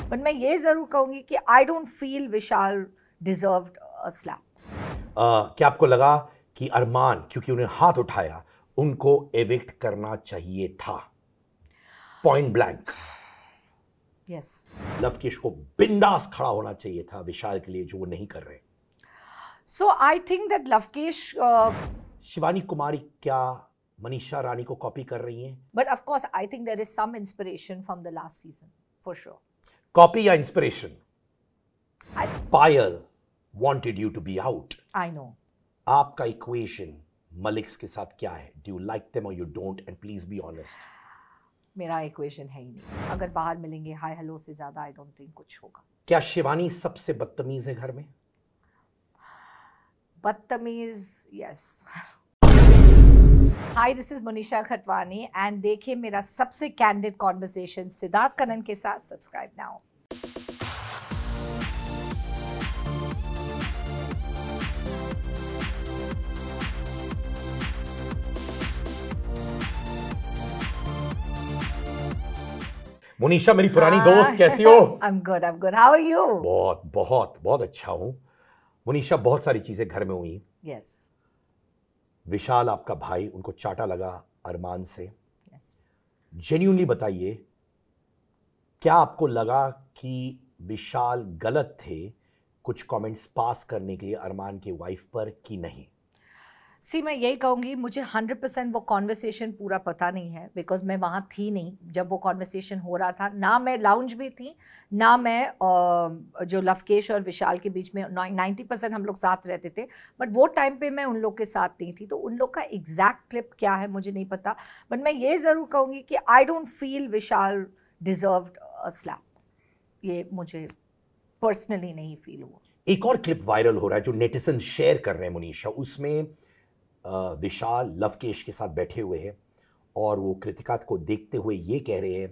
But मैं ये जरूर कहूंगी कि I don't feel Vishal deserved a slap. क्या आपको लगा कि अरमान क्योंकि उन्हें हाथ उठाया उनको एविक्ट करना चाहिए था? Point blank. यस। लवकेश को बिंदास खड़ा होना चाहिए था विशाल के लिए, जो वो नहीं कर रहे। So I think that Lovekesh Shivani Kumari क्या मनीषा रानी को कॉपी कर रही हैं? but of course I think there is some inspiration from the last season for sure. Copy या inspiration? I Payal wanted you to be out. I know. आपका इक्वेशन मलिक्स के साथ क्या है? Do you like them or you don't? And please be honest. मेरा equation है ही नहीं। अगर बाहर मिलेंगे हाय हेलो से ज्यादा आई डोंट थिंक कुछ होगा। क्या शिवानी सबसे बदतमीज है घर में? बदतमीज, yes. Hi, this is Manisha Khatwani and देखिए मेरा सबसे कैंडिड कॉन्वर्सेशन सिद्धार्थ कनन के साथ। Subscribe now. मुनीषा मेरी पुरानी दोस्त, कैसी हो? I am good, how are you? बहुत बहुत बहुत अच्छा हूं। मुनीषा, बहुत सारी चीजें घर में हुई। यस। विशाल आपका भाई, उनको चाटा लगा अरमान से। यस। जेन्युइनली बताइए, क्या आपको लगा कि विशाल गलत थे कुछ कमेंट्स पास करने के लिए अरमान की वाइफ पर कि नहीं? सी, मैं यही कहूँगी, मुझे 100% वो कॉन्वर्सेशन पूरा पता नहीं है बिकॉज मैं वहाँ थी नहीं जब वो कॉन्वर्सेशन हो रहा था। ना मैं लाउंज में थी, ना मैं जो लवकेश और विशाल के बीच में 90% हम लोग साथ रहते थे, बट वो टाइम पे मैं उन लोग के साथ नहीं थी, तो उन लोग का एग्जैक्ट क्लिप क्या है मुझे नहीं पता। बट मैं ये ज़रूर कहूँगी कि I don't feel Vishal deserved a slap. ये मुझे पर्सनली नहीं फील हुआ। एक और क्लिप वायरल हो रहा है जो नेटिजन शेयर कर रहे हैं मुनीषा। उसमें विशाल लवकेश के साथ बैठे हुए हैं और वो कृतिका को देखते हुए ये कह रहे हैं,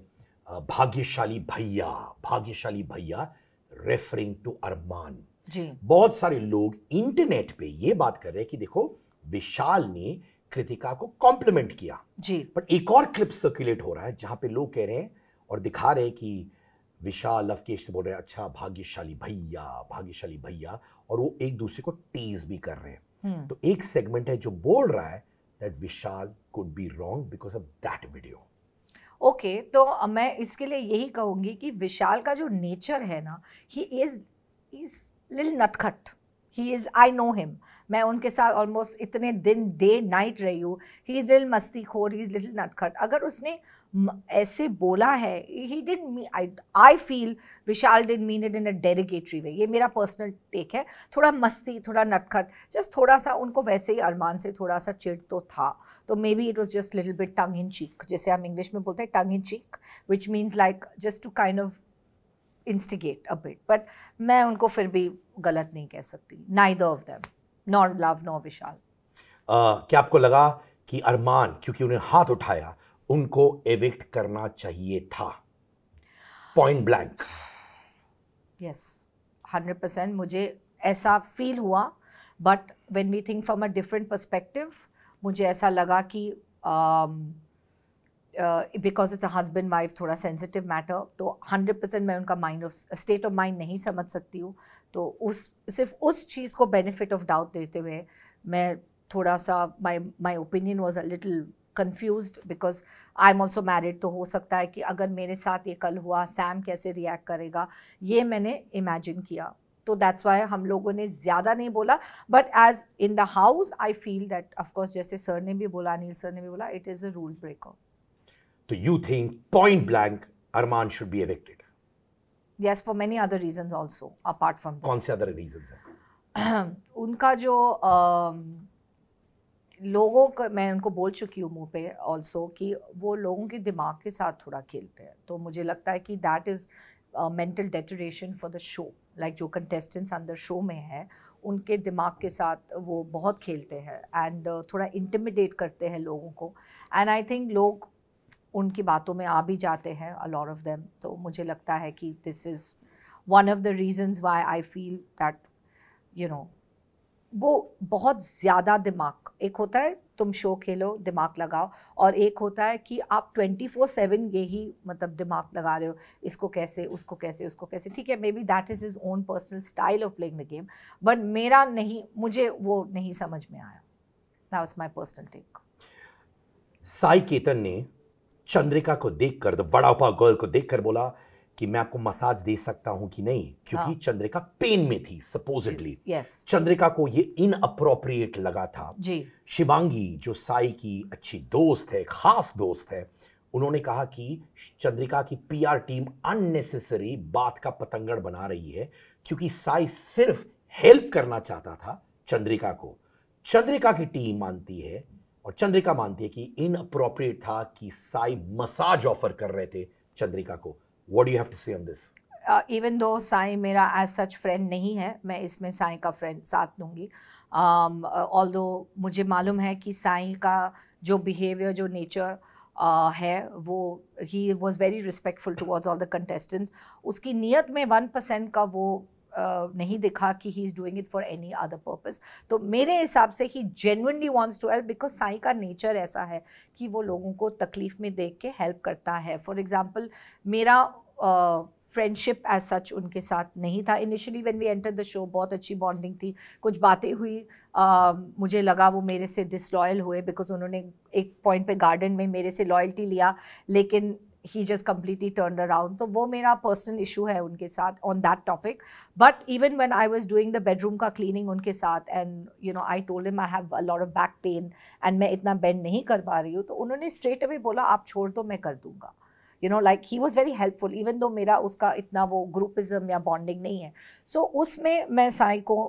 भाग्यशाली भैया, भाग्यशाली भैया, रेफरिंग टू अरमान। जी। बहुत सारे लोग इंटरनेट पे ये बात कर रहे हैं कि देखो विशाल ने कृतिका को कॉम्प्लीमेंट किया। जी। बट एक और क्लिप सर्कुलेट हो रहा है जहां पे लोग कह रहे हैं और दिखा रहे हैं कि विशाल लवकेश से बोल रहे हैं, अच्छा भाग्यशाली भैया, भाग्यशाली भैया, और वो एक दूसरे को टीज भी कर रहे हैं। तो एक सेगमेंट है जो बोल रहा है that Vishal could be wrong because of that video. Okay, तो मैं इसके लिए यही कहूँगी कि विशाल का जो नेचर है ना, ही इज लिटिल नटखट। He is, I know him, मैं उनके साथ ऑलमोस्ट इतने दिन डे नाइट रही हूँ। ही इज़ लिटिल मस्तीखोर, ही इज़ लिटिल नटखट। अगर उसने ऐसे बोला है, he didn't mean, I feel Vishal didn't mean it in a derogatory way. ये मेरा पर्सनल टेक है। थोड़ा मस्ती, थोड़ा नटखट, जस्ट थोड़ा सा उनको वैसे ही अरमान से थोड़ा सा चिढ़ तो था। तो maybe it was just little bit tongue in cheek, जैसे हम इंग्लिश में बोलते हैं tongue in cheek, which means like just to kind of instigate a bit, but मैं उनको फिर भी गलत नहीं कह सकती। Neither of them, nor Love nor विशाल। क्या आपको लगा कि अरमान क्योंकि उन्हें हाथ उठाया उनको एविक्ट करना चाहिए था? Point blank. Yes, 100% मुझे ऐसा फील हुआ, but when we think from a different perspective, मुझे ऐसा लगा कि because it's a husband wife, थोड़ा सेंसिटिव मैटर, तो 100% मैं उनका mind of state of mind नहीं समझ सकती हूँ। तो सिर्फ उस चीज़ को बेनिफिट ऑफ डाउट देते हुए मैं थोड़ा सा my opinion was a little confused because I am also married. तो हो सकता है कि अगर मेरे साथ ये कल हुआ, सैम कैसे रिएक्ट करेगा, ये मैंने इमेजिन किया। तो दैट्स वाई हम लोगों ने ज़्यादा नहीं बोला, but as in the house I feel that of course, जैसे सर ने भी बोला, अनिल सर ने भी बोला, it is a rule breaker. So you think point blank Arman should be evicted? Yes, for many other reasons also apart from this. कौन से other reasons हैं? उनका जो लोगों का, मैं उनको बोल चुकी हूँ मुंह पे ऑल्सो कि वो लोगों के दिमाग के साथ थोड़ा खेलते हैं। तो मुझे लगता है कि that is mental deterioration for the show. Like जो कंटेस्टेंट्स अंदर शो में है, उनके दिमाग के साथ वो बहुत खेलते हैं एंड थोड़ा इंटिमिडेट करते हैं लोगों को। एंड आई थिंक लोग उनकी बातों में आ भी जाते हैं, अ लॉट ऑफ देम। तो मुझे लगता है कि this is one of the reasons why I feel that, you know, वो बहुत ज़्यादा दिमाग, एक होता है तुम शो खेलो, दिमाग लगाओ, और एक होता है कि आप 24/7 यही मतलब दिमाग लगा रहे हो, इसको कैसे, उसको कैसे, उसको कैसे. ठीक है, maybe that is his own personal style of playing the game, but मेरा नहीं, मुझे वो नहीं समझ में आया. That was my personal take. Sai Ketan ने चंद्रिका को देखकर, द वड़ा पाव गर्ल को देखकर बोला कि मैं आपको मसाज दे सकता हूं कि नहीं, क्योंकि चंद्रिका पेन में थी सपोजिटली. चंद्रिका को ये इनअप्रोप्रिएट लगा था जी. शिवांगी जो साई की अच्छी दोस्त है, खास दोस्त है, उन्होंने कहा कि चंद्रिका की पीआर टीम अननेसेसरी बात का पतंगड़ बना रही है, क्योंकि साई सिर्फ हेल्प करना चाहता था चंद्रिका को. चंद्रिका की टीम मानती है और चंद्रिका मानती है कि इनअप्रोप्रिएट था कि साई मसाज ऑफर कर रहे थे चंद्रिका को. What do you have to say on this? Even though Sai मेरा as such friend नहीं है, मैं इसमें साई का friend साथ दूंगी. Although मुझे मालूम है कि साई का जो behavior, जो nature है, वो he was very respectful towards all the contestants. उसकी नीयत में 1% का वो नहीं दिखा कि he is doing it for any other purpose. तो मेरे हिसाब से he genuinely wants to help, because Sai का नेचर ऐसा है कि वो लोगों को तकलीफ में देख के हेल्प करता है. फॉर एग्जांपल मेरा फ्रेंडशिप एज सच उनके साथ नहीं था. Initially when we enter the show बहुत अच्छी बॉन्डिंग थी, कुछ बातें हुई, मुझे लगा वो मेरे से डिसलॉयल हुए बिकॉज उन्होंने एक पॉइंट पे गार्डन में मेरे से लॉयल्टी लिया, लेकिन he just completely turned around. तो वो मेरा personal issue है उनके साथ on that topic. But even when I was doing the bedroom का cleaning उनके साथ, and you know I told him I have a lot of back pain and मैं इतना bend नहीं कर पा रही हूँ, तो उन्होंने straight away बोला आप छोड़ दो, मैं कर दूँगा. You know, like he was very helpful, even though मेरा उसका इतना वो ग्रुपिज्म या बॉन्डिंग नहीं है. So उसमें मैं साई को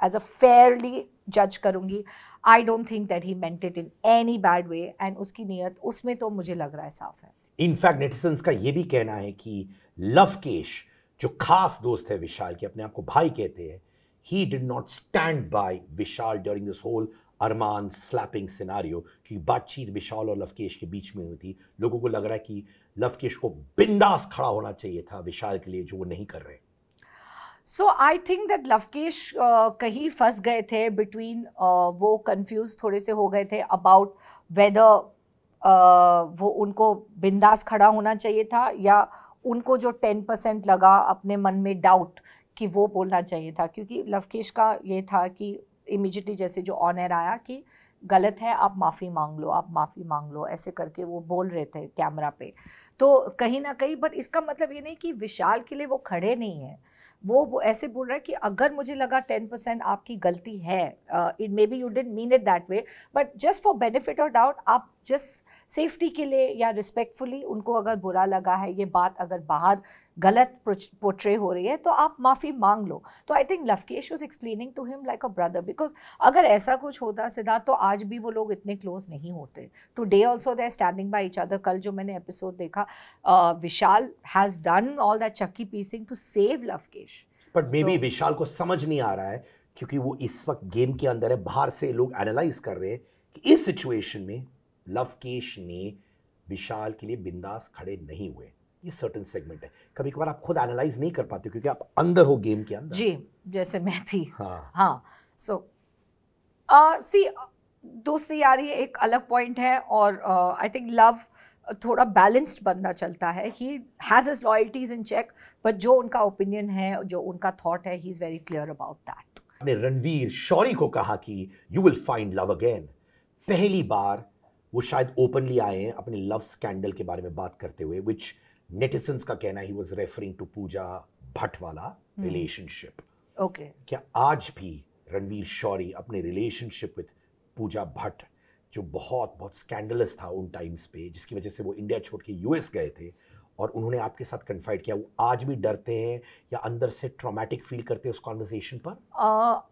as a fairly जज करूँगी. I don't think that he meant it in any bad way, and उसकी नीयत उसमें तो मुझे लग रहा है साफ है. इनफैक्ट नेटिजन्स का ये भी कहना है कि लवकेश जो खास दोस्त है विशाल के, अपने आप को भाई कहते हैं, he did not stand by Vishal during this whole Armaan slapping scenario, क्योंकि बातचीत विशाल और लवकेश के बीच में हुई थी. लोगों को लग रहा है कि लवकेश को बिंदास खड़ा होना चाहिए था विशाल के लिए, जो वो नहीं कर रहे. So I think that Lavkesh कहीं फंस गए थे बिटवीन, वो कंफ्यूज थोड़े से हो गए थे अबाउट वेदर वो उनको बिंदास खड़ा होना चाहिए था या उनको जो 10% लगा अपने मन में डाउट कि वो बोलना चाहिए था. क्योंकि लवकेश का ये था कि इमीडिएटली जैसे जो ऑन एयर आया कि गलत है, आप माफ़ी मांग लो, आप माफ़ी मांग लो, ऐसे करके वो बोल रहे थे कैमरा पे. तो कहीं ना कहीं, बट इसका मतलब ये नहीं कि विशाल के लिए वो खड़े नहीं हैं. वो ऐसे बोल रहा है कि अगर मुझे लगा 10% आपकी गलती है, it may be you didn't mean it that way, but just for benefit और डाउट आप जस्ट सेफ्टी के लिए या रिस्पेक्टफुली, उनको अगर बुरा लगा है ये बात, अगर बाहर गलत पोर्ट्रे हो रही है, तो आप माफ़ी मांग लो. तो I think Lovekesh was explaining to him like a brother, because अगर ऐसा कुछ होता सिद्धार्थ तो आज भी वो लोग इतने क्लोज नहीं होते. Today also they are standing by each other. कल जो मैंने एपिसोड देखा, Vishal has done all that चक्की पीसिंग to save Lovekesh. But maybe Vishal को समझ नहीं आ रहा है, क्योंकि वो इस वक्त गेम के अंदर है. बाहर से लोग एनालाइज कर रहे हैं कि इस सिचुएशन में लवकेश ने विशाल के लिए बिंदास खड़े नहीं हुए. ये सर्टेन सेगमेंट है, कभी कभार आप खुद एनालाइज नहीं कर पाते क्योंकि आप अंदर हो गेम के अंदर. जी, जैसे मैं थी. हाँ. सो सी, दोस्ती यारी एक अलग पॉइंट है, और आई थिंक लव थोड़ा बैलेंस्ड बंदा चलता है. ही has his loyalties in check, but जो उनका ओपिनियन है, जो उनका थॉट है, he is very clear about that. आपने रणवीर शौरी को कहा कि you will find love again. पहली बार वो शायद ओपनली आए हैं अपने लव स्कैंडल के बारे में बात करते हुए, विच नेटिजन्स का कहना है he was referring to Pooja Bhatt वाला रिलेशनशिप. ओके. क्या आज भी रणवीर शौरी अपने रिलेशनशिप विद पूजा भट्ट, जो बहुत बहुत स्कैंडलस था उन टाइम्स पे, जिसकी वजह से वो इंडिया छोड़ के यूएस गए थे, और उन्होंने आपके साथ कन्फाइड किया, वो आज भी डरते हैं या अंदर से ट्रॉमेटिक फील करते हैं उस कॉन्वर्सेशन पर?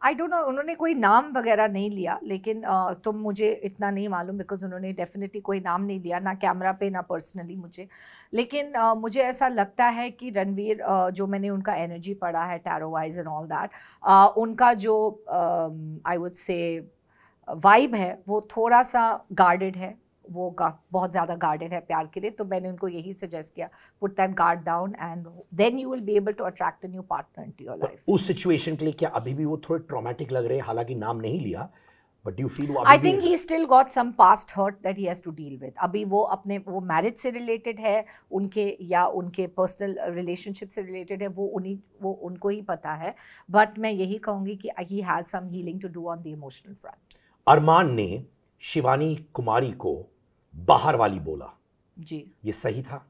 आई डोंट नो, उन्होंने कोई नाम वगैरह नहीं लिया, लेकिन तो मुझे इतना नहीं मालूम, बिकॉज उन्होंने डेफिनेटली कोई नाम नहीं लिया, ना कैमरा पे ना पर्सनली मुझे. लेकिन मुझे ऐसा लगता है कि रणवीर, जो मैंने उनका एनर्जी पढ़ा है tarot wise and all that, उनका जो आई वुड से वाइब है वो थोड़ा सा गार्डेड है, वो बहुत ज़्यादा गार्डेड है प्यार के लिए. तो मैंने उनको यही सजेस्ट किया, put that guard down and then you will be able to attract a new partner into your life. उस सिचुएशन के लिए क्या अभी भी वो थोड़े ट्रॉमेटिक लग रहे हैं? हालांकि नाम नहीं लिया, But do you feel वो I अभी think भी he still got some past hurt that he has to deal with. अभी वो मैरिज से रिलेटेड है उनके, या उनके पर्सनल रिलेशनशिप से रिलेटेड है, वो उनको ही पता है. बट मैं यही कहूँगी कि he has some healing to do on the emotional front. अरमान ने शिवानी कुमारी को बाहर वाली बोला, जी. ये सही था?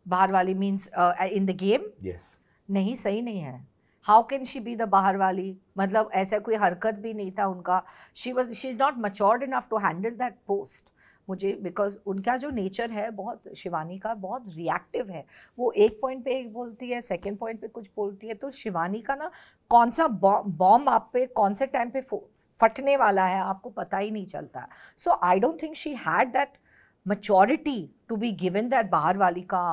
बाहर वाली means in the game? Yes. नहीं, सही नहीं है. How can she be the बाहर वाली? मतलब ऐसा कोई हरकत भी नहीं था उनका. She is not matured enough to handle that post. मुझे बिकॉज उनका जो नेचर है बहुत, शिवानी का बहुत रिएक्टिव है. वो एक पॉइंट पे एक बोलती है, सेकंड पॉइंट पे कुछ बोलती है. तो शिवानी का ना कौन सा बॉम्ब आप पे कौन से टाइम पे फटने वाला है आपको पता ही नहीं चलता. So I don't think she had that maturity to be given that बाहर वाली का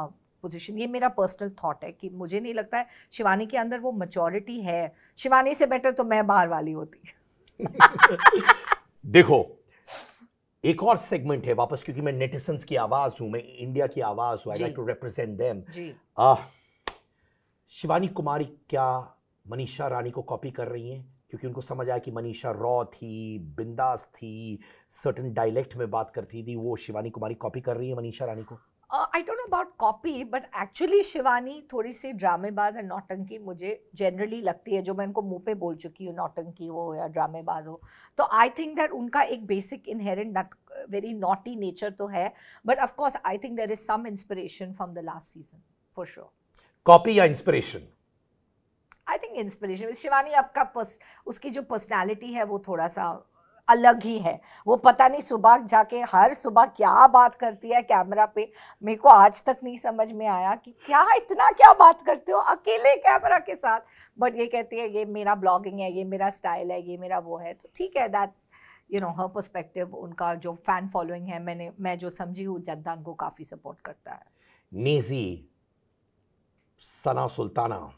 पोजीशन. ये मेरा पर्सनल थॉट है कि मुझे नहीं लगता है शिवानी के अंदर वो मैच्योरिटी है. शिवानी से बेटर तो मैं बाहर वाली होती. देखो, एक और सेगमेंट है वापस, क्योंकि मैं नेटिजन्स की आवाज हूं, मैं इंडिया की आवाज हूं. I like to represent them. Shivani Kumari क्या मनीषा रानी को कॉपी कर रही हैं? क्योंकि उनको समझ आया कि मनीषा रॉ थी, बिंदास थी, सर्टेन डायलेक्ट में बात करती थी. वो शिवानी कुमारी कॉपी कर रही है मनीषा रानी को? आई don't know about copy, but actually Shivani थोड़ी सी ड्रामेबाज और नौटंकी मुझे जनरली लगती है. जो मैं उनको मुंह पे बोल चुकी हूँ, नौटंकी हो या ड्रामेबाज हो, तो आई थिंक दैट उनका एक basic inherent very naughty nature तो है. But of course I think there is some inspiration from the last season for sure. Copy या inspiration? I think inspiration. Shivani आपका उसकी जो पर्सनैलिटी है वो थोड़ा सा अलग ही है. वो पता नहीं सुबह जाके हर सुबह क्या बात करती है कैमरा पे. मेरे को आज तक नहीं समझ में आया कि क्या बात करते हो अकेले कैमरा के साथ. बट ये कहती है ये मेरा ब्लॉगिंग है, ये मेरा स्टाइल है, ये मेरा वो है. तो ठीक है, दैट्स हर पर्सपेक्टिव. उनका जो फैन फॉलोइंग है, मैं जो समझी हूँ, जनता उनको काफ़ी सपोर्ट करता है. नेजी, सना सुल्ताना,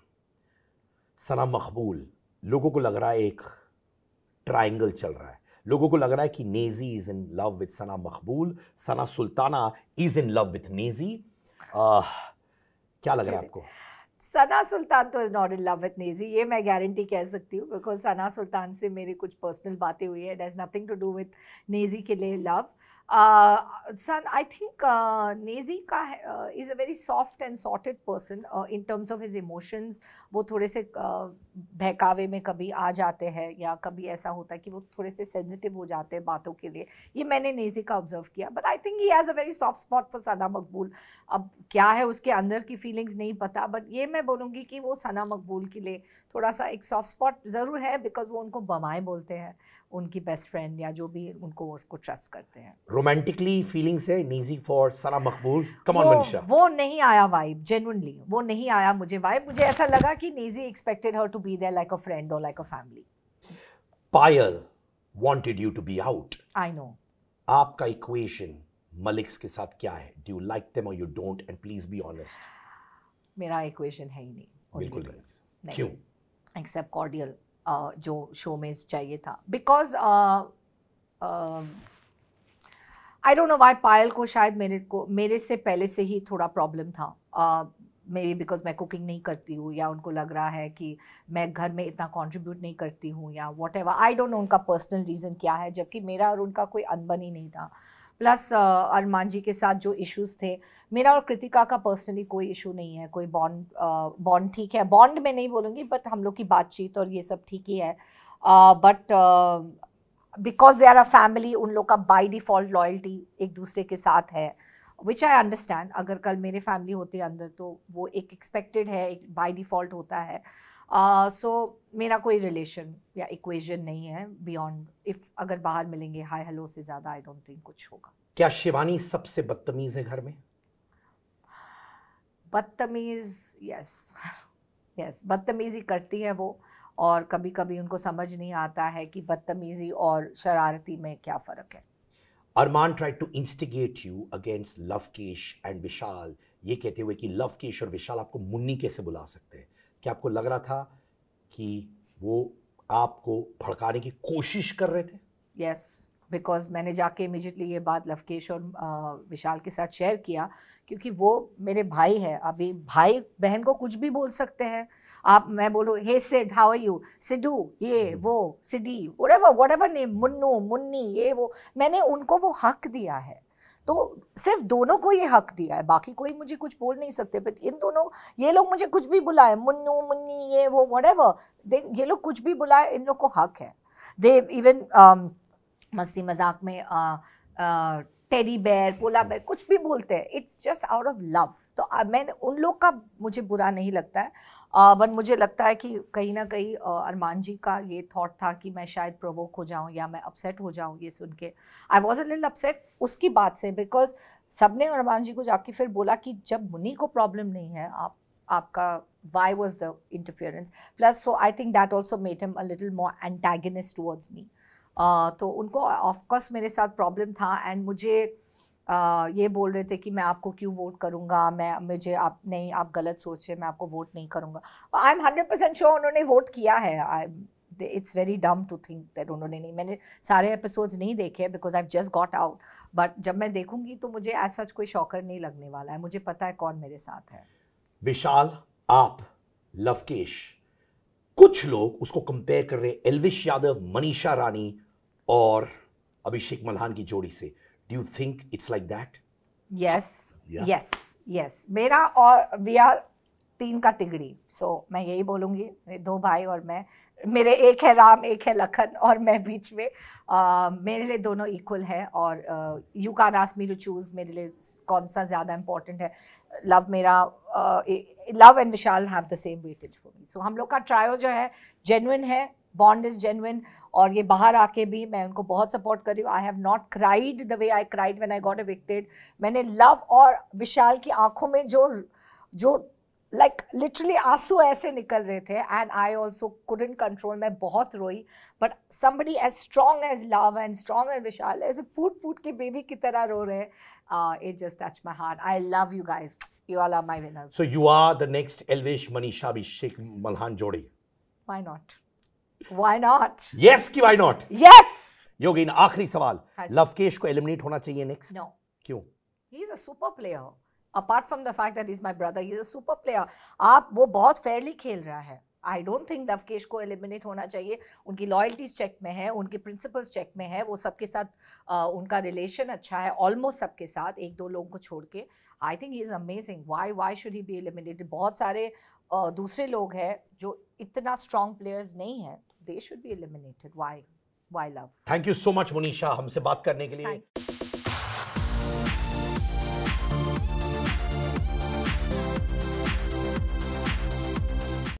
सना मकबूल, लोगों को लग रहा है एक ट्रायंगल चल रहा है. लोगों को लग रहा है कि Naezy is in love with Sana Makbul, Sana Sultana is in love with Naezy. क्या लग रहा है आपको? सना सुल्तान तो is not in love with Naezy, ये मैं गारंटी कह सकती हूँ. बिकॉज सना सुल्तान से मेरी कुछ पर्सनल बातें हुई है. It has nothing to do with Naezy के लिए लव. सन आई थिंक नेजी का is a very soft and sorted person in terms of his emotions. वो थोड़े से बहकावे में कभी आ जाते हैं, या कभी ऐसा होता है कि वो थोड़े से सेंसिटिव हो जाते हैं बातों के लिए. ये मैंने नेजी का ऑब्जर्व किया. But I think he has a very soft spot for Sana Makbul. अब क्या है उसके अंदर की फीलिंग्स नहीं पता, बट ये मैं बोलूँगी कि वो सना मकबूल के लिए थोड़ा सा एक सॉफ्ट स्पॉट ज़रूर है. बिकॉज वो उनको बमाए बोलते हैं, उनकी बेस्ट फ्रेंड या जो भी उनको उसको ट्रस्ट करते हैं. रोमांटिकली फीलिंग्स है Naezy for Sana Maqbool? Come on Manisha. वो नहीं आया वाइब. जेन्युइनली वो नहीं आया मुझे वाइब. मुझे ऐसा लगा कि Naezy expected her to be there like a friend और like a family. Payal wanted you to be out. I know. आपका इक्वेशन मलिक्स के साथ क्या है? Do you like them or you don't? And please be honest. मेरा इक्वेशन है ही नहीं. बिल्कुल नहीं. क्यों? एक्सेप्ट कॉर्डियल जो शो में चाहिए था. Because I don't know why Payal को शायद मेरे से पहले से ही थोड़ा प्रॉब्लम था. मेरी बिकॉज मैं कुकिंग नहीं करती हूँ, या उनको लग रहा है कि मैं घर में इतना कंट्रीब्यूट नहीं करती हूँ, या what ever. I don't no उनका पर्सनल रीज़न क्या है, जबकि मेरा और उनका कोई अनबन ही नहीं था. प्लस अरमान जी के साथ जो इश्यूज थे, मेरा और कृतिका का पर्सनली कोई इशू नहीं है. कोई बॉन्ड ठीक है, बॉन्ड में नहीं बोलूँगी, बट हम लोग की बातचीत और ये सब ठीक ही है. But because they are a family, उन लोग का बाय डिफ़ॉल्ट लॉयल्टी एक दूसरे के साथ है, विच आई अंडरस्टैंड. अगर कल मेरे फैमिली होते अंदर तो वो एक एक्सपेक्टेड है, एक बाय डिफ़ॉल्ट होता है. सो मेरा कोई रिलेशन या इक्वेशन नहीं है बियॉन्ड. इफ अगर बाहर मिलेंगे हाय हेलो से ज़्यादा आई डोंट थिंक कुछ होगा. क्या शिवानी सबसे बदतमीज है घर में? बदतमीज, यस यस, बदतमीजी करती है वो. और कभी कभी उनको समझ नहीं आता है कि बदतमीजी और शरारती में क्या फ़र्क है. Armaan tried to instigate you against Lovekesh and Vishal, ये कहते हुए कि लवकेश और विशाल आपको मुन्नी कैसे बुला सकते हैं. क्या आपको लग रहा था कि वो आपको भड़काने की कोशिश कर रहे थे? यस, बिकॉज मैंने जाके इमीडिएटली ये बात लवकेश और विशाल के साथ शेयर किया, क्योंकि वो मेरे भाई है. अभी भाई बहन को कुछ भी बोल सकते हैं. आप मैं बोलूँ हे सिड हाउ आर यू, सिडू, ये वो, सिडी, व्हाटएवर नेम, मुन्नू, मुन्नी, ये वो, मैंने उनको वो हक दिया है। तो सिर्फ दोनों को ये हक दिया है, बाकी कोई मुझे कुछ बोल नहीं सकते। बट इन दोनों, ये लोग मुझे कुछ भी बुलाए, मुन्नू, मुन्नी, ये वो, व्हाटएवर, ये लोग कुछ भी बुलाए, इन लोग को हक है। दे इवन मस्ती मजाक में टेडी बेयर, पोला बेयर, कुछ भी बोलते हैं, it's just out of love. तो मैं उन लोग का मुझे बुरा नहीं लगता है, बट मुझे लगता है कि कहीं ना कहीं अरमान जी का ये थॉट था कि मैं शायद प्रोवोक हो जाऊं या मैं अपसेट हो जाऊं ये सुन के। I was a little upset उसकी बात से, बिकॉज सबने अरमान जी को जाके फिर बोला कि जब मुन्नी को प्रॉब्लम नहीं है, आपका why was the interference, plus so I think that also made him a little more antagonist towards me. तो उनको ऑफ कोर्स मेरे साथ प्रॉब्लम था, एंड मुझे ये बोल रहे थे कि मैं आपको क्यों वोट करूँगा, मुझे आप नहीं, आप गलत सोच रहे, मैं आपको वोट नहीं करूँगा। आई एम 100% श्योर उन्होंने वोट किया है। It's very dumb to think that उन्होंने नहीं। मैंने सारे एपिसोड्स नहीं देखे because I just got out, but जब मैं देखूंगी तो मुझे एज सच कोई शॉकर नहीं लगने वाला है, मुझे पता है कौन मेरे साथ है। विशाल, आप, लवकेश, कुछ लोग उसको कंपेयर कर रहे हैं एल्विश यादव, मनीषा रानी और अभिषेक मल्हान की जोड़ी से। Do you think it's like that? Yes yes yes, मेरा और वी आर 3 का तिगड़ी। सो मैं यही बोलूँगी, मेरे 2 भाई और मैं, मेरे एक है राम, एक है लखन, और मैं बीच में, मेरे लिए दोनों इक्वल है। और you can ask me to choose मेरे लिए कौन सा ज़्यादा इम्पोर्टेंट है। लव मेरा, Love and Vishal have the same weightage for me. So हम लोग का ट्रायो जो है जेन्युइन है, बॉन्ड इज जेन्युइन, और ये बाहर आके भी मैं उनको बहुत सपोर्ट कर रही हूँ। I have not cried the way I cried when I got evicted. मैंने लव और विशाल की आंखों में जो लाइक लिटरली आंसू ऐसे निकल रहे थे, and I also couldn't control, मैं बहुत रोई। But somebody as strong as Love and strong as Vishal ऐसे फूट के बेबी की तरह रो रहे हैं। It just touch my heart. I love you guys, you all are my winners. So you are the next Elvish Manisha Abhishek Malhan जोड़ी। Why not, why not? Yes कि व्हाई नॉट? यस। योगिन, आखिरी सवाल, लवकेश को एलिमिनेट होना चाहिए नेक्स्ट? नो। क्यों? He is a super player, apart from the fact that he's my brother, he's a super player. वो बहुत फेयरली खेल रहा है। आई डोंट थिंक लवकेश को एलिमिनेट होना चाहिए। उनकी लॉयल्टीज चेक में है, उनके प्रिंसिपल्स चेक में है, वो सबके साथ उनका रिलेशन अच्छा है, ऑलमोस्ट सबके साथ, 1-2 लोगों को छोड़ के। आई think he is amazing. Why should he be eliminated? बहुत सारे दूसरे लोग हैं जो इतना स्ट्रॉन्ग प्लेयर्स नहीं है, they should be eliminated. Why Love? Thank you so much Manisha हमसे बात करने के लिए।